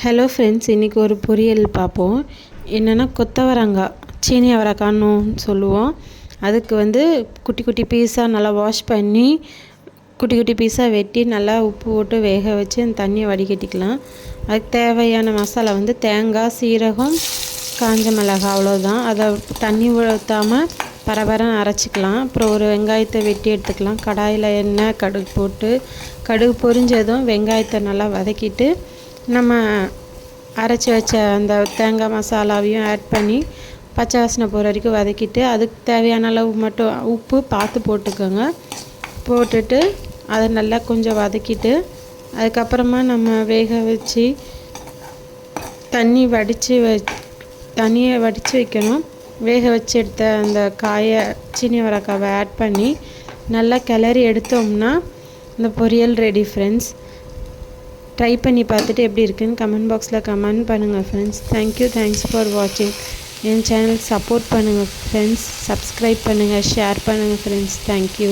Hello friends, இன்றைக்கி ஒரு பொரியல் பார்ப்போம். என்னென்னா கொத்தவரங்காய், சீனி அவரைக்கான்னு சொல்லுவோம். அதுக்கு குட்டி குட்டி பீஸாக நல்லா வாஷ் பண்ணி குட்டி குட்டி பீஸாக வெட்டி நல்லா உப்பு போட்டு வேக வச்சு அந்த தண்ணியை வடிகட்டிக்கலாம். அதுக்கு தேவையான மசாலா தேங்காய், சீரகம், காஞ்ச மிளகாய், அவ்வளோதான். அதை தண்ணி ஊற்றாமல் பரபரன்னு அரைச்சிக்கலாம். அப்புறம் ஒரு வெங்காயத்தை வெட்டி எடுத்துக்கலாம். கடாயில் எண்ணெய், கடுகு போட்டு கடுகு பொரிஞ்சதும் வெங்காயத்தை நல்லா வதக்கிட்டு நம்ம அரைச்சி வச்ச அந்த தேங்காய் மசாலாவையும் ஆட் பண்ணி பச்சை வாசனை போகிற வரைக்கும் வதக்கிட்டு அதுக்கு தேவையான அளவு மட்டும் உப்பு பார்த்து போட்டுக்கோங்க. போட்டுட்டு அதை நல்லா கொஞ்சம் வதக்கிட்டு அதுக்கப்புறமா நம்ம வேக வச்சு தண்ணியை வடித்து வைக்கணும். வேக வச்சு எடுத்த அந்த காயை, சீனி அவரைக்காவை ஆட் பண்ணி நல்லா கிளறி எடுத்தோம்னா இந்த பொரியல் ரெடி ஃப்ரெண்ட்ஸ். ட்ரை பண்ணி பார்த்துட்டு எப்படி இருக்குன்னு கமெண்ட் பாக்ஸில் கமெண்ட் பண்ணுங்கள் ஃப்ரெண்ட்ஸ். தேங்க்ஸ் ஃபார் வாட்சிங். என் சேனலுக்கு சப்போர்ட் பண்ணுங்கள் ஃப்ரெண்ட்ஸ். சப்ஸ்கிரைப் பண்ணுங்கள், ஷேர் பண்ணுங்கள் ஃப்ரெண்ட்ஸ். தேங்க்யூ.